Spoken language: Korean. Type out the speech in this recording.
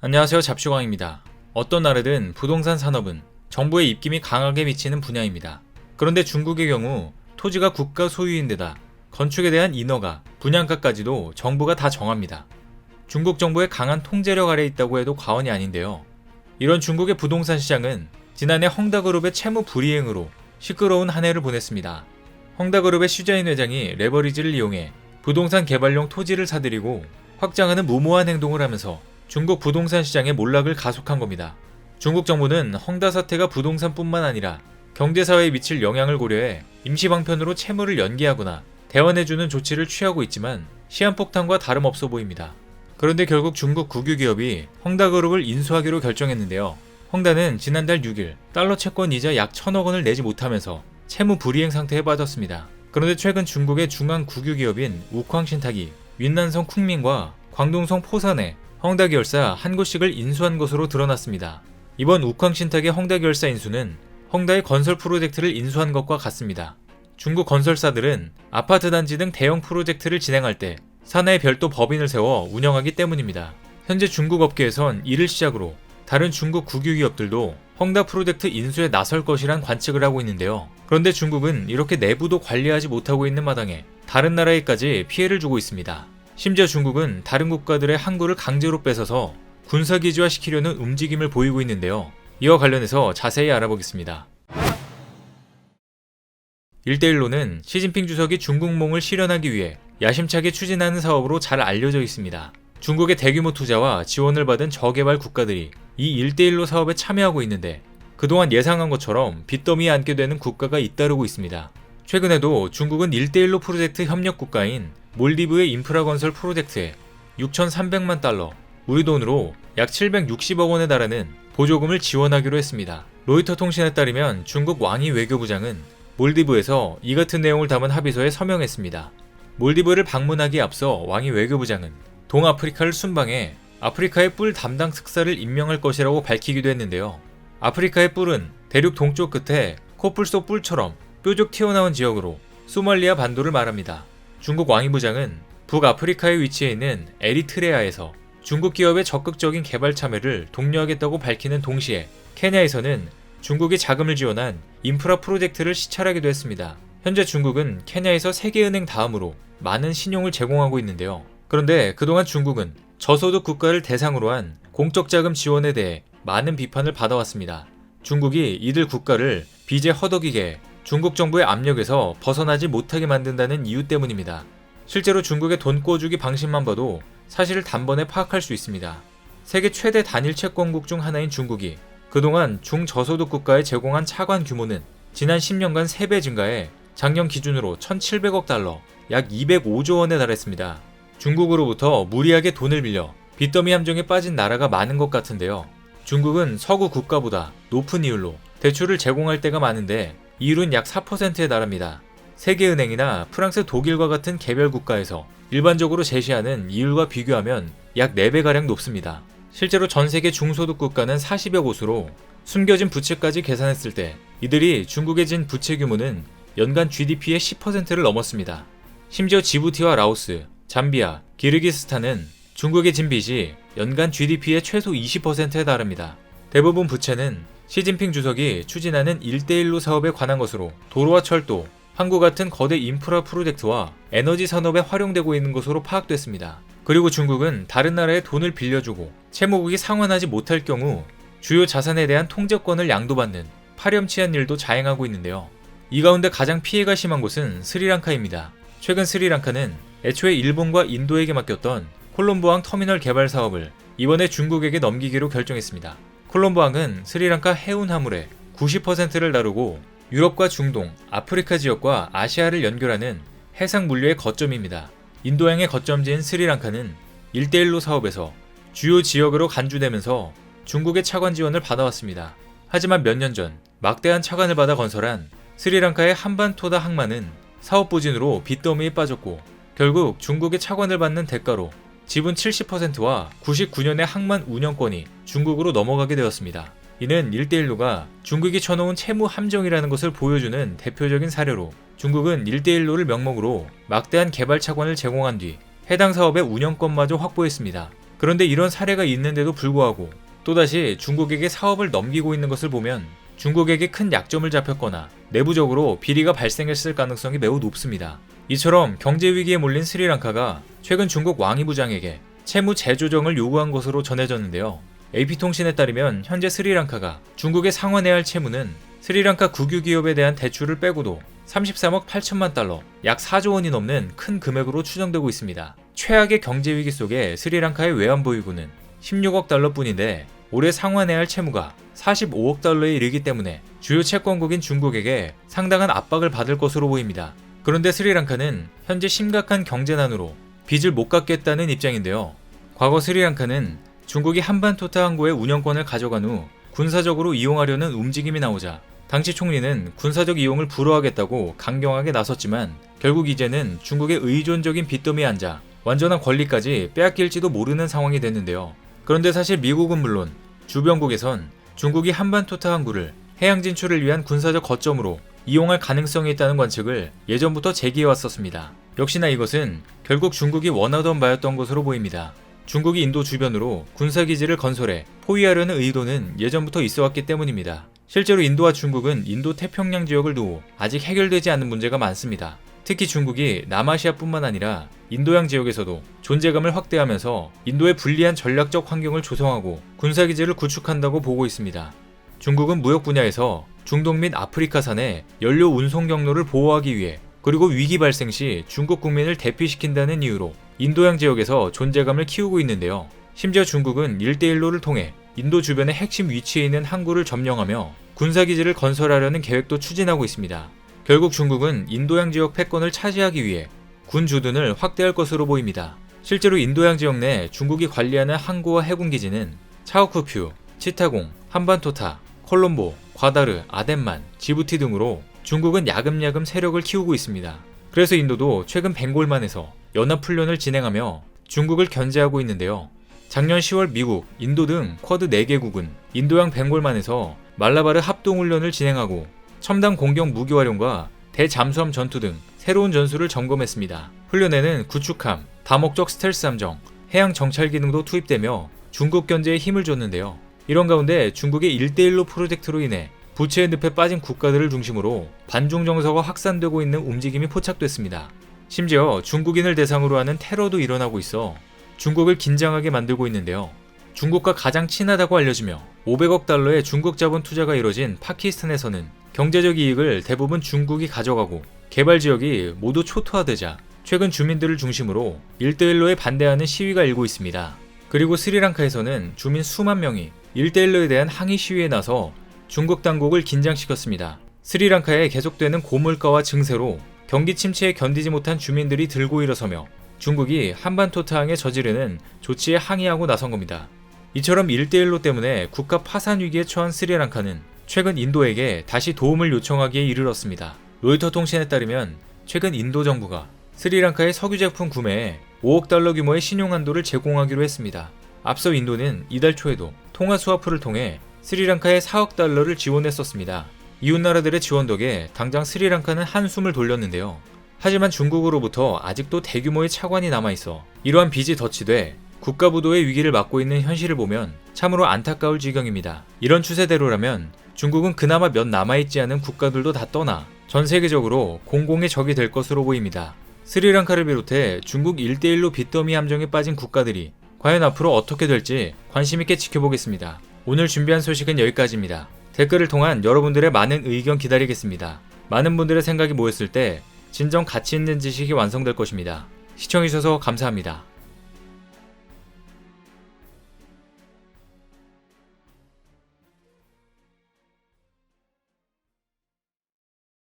안녕하세요. 잡시광입니다. 어떤 나라든 부동산 산업은 정부의 입김이 강하게 미치는 분야입니다. 그런데 중국의 경우 토지가 국가 소유인데다 건축에 대한 인허가, 분양가까지도 정부가 다 정합니다. 중국 정부의 강한 통제력 아래 있다고 해도 과언이 아닌데요. 이런 중국의 부동산 시장은 지난해 헝다그룹의 채무 불이행으로 시끄러운 한 해를 보냈습니다. 헝다그룹의 슈자인 회장이 레버리지를 이용해 부동산 개발용 토지를 사들이고 확장하는 무모한 행동을 하면서 중국 부동산 시장의 몰락을 가속한 겁니다. 중국 정부는 헝다 사태가 부동산뿐만 아니라 경제사회에 미칠 영향을 고려해 임시방편으로 채무를 연기하거나 대환해주는 조치를 취하고 있지만 시한폭탄과 다름없어 보입니다. 그런데 결국 중국 국유기업이 헝다그룹을 인수하기로 결정했는데요. 헝다는 지난달 6일 달러 채권 이자 약 1,000억 원을 내지 못하면서 채무 불이행 상태에 빠졌습니다. 그런데 최근 중국의 중앙 국유기업인 우쾅신탁이 윈난성 쿵민과 광동성 포산에 헝다기열사 한 곳씩을 인수한 것으로 드러났습니다. 이번 우쾅신탁의 헝다기열사 인수는 헝다의 건설 프로젝트를 인수한 것과 같습니다. 중국 건설사들은 아파트 단지 등 대형 프로젝트를 진행할 때 산하에 별도 법인을 세워 운영하기 때문입니다. 현재 중국 업계에선 이를 시작으로 다른 중국 국유기업들도 헝다 프로젝트 인수에 나설 것이란 관측을 하고 있는데요. 그런데 중국은 이렇게 내부도 관리하지 못하고 있는 마당에 다른 나라에까지 피해를 주고 있습니다. 심지어 중국은 다른 국가들의 항구를 강제로 뺏어서 군사기지화 시키려는 움직임을 보이고 있는데요. 이와 관련해서 자세히 알아보겠습니다. 1대1로는 시진핑 주석이 중국몽을 실현하기 위해 야심차게 추진하는 사업으로 잘 알려져 있습니다. 중국의 대규모 투자와 지원을 받은 저개발 국가들이 이 1대1로 사업에 참여하고 있는데 그동안 예상한 것처럼 빚더미에 앉게 되는 국가가 잇따르고 있습니다. 최근에도 중국은 1대1로 프로젝트 협력 국가인 몰디브의 인프라 건설 프로젝트에 6,300만 달러, 우리 돈으로 약 760억 원에 달하는 보조금을 지원하기로 했습니다. 로이터 통신에 따르면 중국 왕이 외교부장은 몰디브에서 이 같은 내용을 담은 합의서에 서명했습니다. 몰디브를 방문하기에 앞서 왕이 외교부장은 동아프리카를 순방해 아프리카의 뿔 담당 특사를 임명할 것이라고 밝히기도 했는데요. 아프리카의 뿔은 대륙 동쪽 끝에 코뿔 속 뿔처럼 뾰족 튀어나온 지역으로 소말리아 반도를 말합니다. 중국 왕이부장은 북아프리카에 위치해 있는 에리트레아에서 중국 기업의 적극적인 개발 참여를 독려하겠다고 밝히는 동시에 케냐에서는 중국이 자금을 지원한 인프라 프로젝트를 시찰하기도 했습니다. 현재 중국은 케냐에서 세계은행 다음으로 많은 신용을 제공하고 있는데요. 그런데 그동안 중국은 저소득 국가를 대상으로 한 공적 자금 지원에 대해 많은 비판을 받아왔습니다. 중국이 이들 국가를 빚에 허덕이게 중국 정부의 압력에서 벗어나지 못하게 만든다는 이유 때문입니다. 실제로 중국의 돈 꿔주기 방식만 봐도 사실을 단번에 파악할 수 있습니다. 세계 최대 단일 채권국 중 하나인 중국이 그동안 중저소득 국가에 제공한 차관 규모는 지난 10년간 3배 증가해 작년 기준으로 1,700억 달러, 약 205조 원에 달했습니다. 중국으로부터 무리하게 돈을 빌려 빚더미 함정에 빠진 나라가 많은 것 같은데요. 중국은 서구 국가보다 높은 이율로 대출을 제공할 때가 많은데 이율은 약 4%에 달합니다. 세계은행이나 프랑스, 독일과 같은 개별 국가에서 일반적으로 제시하는 이율과 비교하면 약 4배가량 높습니다. 실제로 전 세계 중소득 국가는 40여 곳으로 숨겨진 부채까지 계산했을 때 이들이 중국에 진 부채 규모는 연간 GDP의 10%를 넘었습니다. 심지어 지부티와 라오스, 잠비아, 기르기스탄은 중국에 진 빚이 연간 GDP의 최소 20%에 달합니다. 대부분 부채는 시진핑 주석이 추진하는 1대1로 사업에 관한 것으로 도로와 철도, 항구 같은 거대 인프라 프로젝트와 에너지 산업에 활용되고 있는 것으로 파악됐습니다. 그리고 중국은 다른 나라에 돈을 빌려주고 채무국이 상환하지 못할 경우 주요 자산에 대한 통제권을 양도받는 파렴치한 일도 자행하고 있는데요. 이 가운데 가장 피해가 심한 곳은 스리랑카입니다. 최근 스리랑카는 애초에 일본과 인도에게 맡겼던 콜롬보항 터미널 개발 사업을 이번에 중국에게 넘기기로 결정했습니다. 콜롬보항은 스리랑카 해운 화물의 90%를 다루고 유럽과 중동, 아프리카 지역과 아시아를 연결하는 해상 물류의 거점입니다. 인도양의 거점지인 스리랑카는 1대1로 사업에서 주요 지역으로 간주되면서 중국의 차관 지원을 받아왔습니다. 하지만 몇 년 전 막대한 차관을 받아 건설한 스리랑카의 한반토다 항만은 사업 부진으로 빚더미에 빠졌고 결국 중국의 차관을 받는 대가로 지분 70%와 99년의 항만 운영권이 중국으로 넘어가게 되었습니다. 이는 1대1로가 중국이 쳐놓은 채무 함정이라는 것을 보여주는 대표적인 사례로 중국은 1대1로를 명목으로 막대한 개발 차관을 제공한 뒤 해당 사업의 운영권마저 확보했습니다. 그런데 이런 사례가 있는데도 불구하고 또다시 중국에게 사업을 넘기고 있는 것을 보면 중국에게 큰 약점을 잡혔거나 내부적으로 비리가 발생했을 가능성이 매우 높습니다. 이처럼 경제 위기에 몰린 스리랑카가 최근 중국 왕이부장에게 채무 재조정을 요구한 것으로 전해졌는데요. AP통신에 따르면 현재 스리랑카가 중국에 상환해야 할 채무는 스리랑카 국유 기업에 대한 대출을 빼고도 33억 8천만 달러, 약 4조 원이 넘는 큰 금액으로 추정되고 있습니다. 최악의 경제 위기 속에 스리랑카의 외환보유고는 16억 달러뿐인데 올해 상환해야 할 채무가 45억 달러에 이르기 때문에 주요 채권국인 중국에게 상당한 압박을 받을 것으로 보입니다. 그런데 스리랑카는 현재 심각한 경제난으로 빚을 못 갚겠다는 입장인데요. 과거 스리랑카는 중국이 한반토타 항구의 운영권을 가져간 후 군사적으로 이용하려는 움직임이 나오자 당시 총리는 군사적 이용을 불허하겠다고 강경하게 나섰지만 결국 이제는 중국의 의존적인 빚더미에 앉아 완전한 권리까지 빼앗길지도 모르는 상황이 됐는데요. 그런데 사실 미국은 물론 주변국에선 중국이 한반토타 항구를 해양 진출을 위한 군사적 거점으로 이용할 가능성이 있다는 관측을 예전부터 제기해왔었습니다. 역시나 이것은 결국 중국이 원하던 바였던 것으로 보입니다. 중국이 인도 주변으로 군사기지를 건설해 포위하려는 의도는 예전부터 있어왔기 때문입니다. 실제로 인도와 중국은 인도 태평양 지역을 두고 아직 해결되지 않은 문제가 많습니다. 특히 중국이 남아시아뿐만 아니라 인도양 지역에서도 존재감을 확대하면서 인도에 불리한 전략적 환경을 조성하고 군사기지를 구축한다고 보고 있습니다. 중국은 무역 분야에서 중동 및 아프리카산의 연료 운송 경로를 보호하기 위해 그리고 위기 발생 시 중국 국민을 대피시킨다는 이유로 인도양 지역에서 존재감을 키우고 있는데요. 심지어 중국은 1대1로를 통해 인도 주변의 핵심 위치에 있는 항구를 점령하며 군사기지를 건설하려는 계획도 추진하고 있습니다. 결국 중국은 인도양 지역 패권을 차지하기 위해 군 주둔을 확대할 것으로 보입니다. 실제로 인도양 지역 내 중국이 관리하는 항구와 해군기지는 차오쿠퓨, 치타공, 한반토타, 콜롬보, 과다르, 아덴만, 지부티 등으로 중국은 야금야금 세력을 키우고 있습니다. 그래서 인도도 최근 벵골만에서 연합훈련을 진행하며 중국을 견제하고 있는데요. 작년 10월 미국, 인도 등 쿼드 4개국은 인도양 벵골만에서 말라바르 합동훈련을 진행하고 첨단 공격 무기 활용과 대잠수함 전투 등 새로운 전술을 점검했습니다. 훈련에는 구축함, 다목적 스텔스 함정, 해양 정찰 기능도 투입되며 중국 견제에 힘을 줬는데요. 이런 가운데 중국의 1대1로 프로젝트로 인해 부채의 늪에 빠진 국가들을 중심으로 반중 정서가 확산되고 있는 움직임이 포착됐습니다. 심지어 중국인을 대상으로 하는 테러도 일어나고 있어 중국을 긴장하게 만들고 있는데요. 중국과 가장 친하다고 알려지며 500억 달러의 중국 자본 투자가 이뤄진 파키스탄에서는 경제적 이익을 대부분 중국이 가져가고 개발 지역이 모두 초토화되자 최근 주민들을 중심으로 1대1로에 반대하는 시위가 일고 있습니다. 그리고 스리랑카에서는 주민 수만 명이 1대1로에 대한 항의 시위에 나서 중국 당국을 긴장시켰습니다. 스리랑카에 계속되는 고물가와 증세로 경기 침체에 견디지 못한 주민들이 들고 일어서며 중국이 한반토타항에 저지르는 조치에 항의하고 나선 겁니다. 이처럼 1대1로 때문에 국가 파산 위기에 처한 스리랑카는 최근 인도에게 다시 도움을 요청하기에 이르렀습니다. 로이터 통신에 따르면 최근 인도 정부가 스리랑카의 석유 제품 구매에 5억 달러 규모의 신용한도를 제공하기로 했습니다. 앞서 인도는 이달 초에도 통화 스와프를 통해 스리랑카에 4억 달러를 지원했었습니다. 이웃나라들의 지원 덕에 당장 스리랑카는 한숨을 돌렸는데요. 하지만 중국으로부터 아직도 대규모의 차관이 남아있어 이러한 빚이 덧치돼 국가부도의 위기를 맞고 있는 현실을 보면 참으로 안타까울 지경입니다. 이런 추세대로라면 중국은 그나마 몇 남아있지 않은 국가들도 다 떠나 전 세계적으로 공공의 적이 될 것으로 보입니다. 스리랑카를 비롯해 중국 1대1로 빚더미 함정에 빠진 국가들이 과연 앞으로 어떻게 될지 관심있게 지켜보겠습니다. 오늘 준비한 소식은 여기까지입니다. 댓글을 통한 여러분들의 많은 의견 기다리겠습니다. 많은 분들의 생각이 모였을 때 진정 가치 있는 지식이 완성될 것입니다. 시청해주셔서 감사합니다.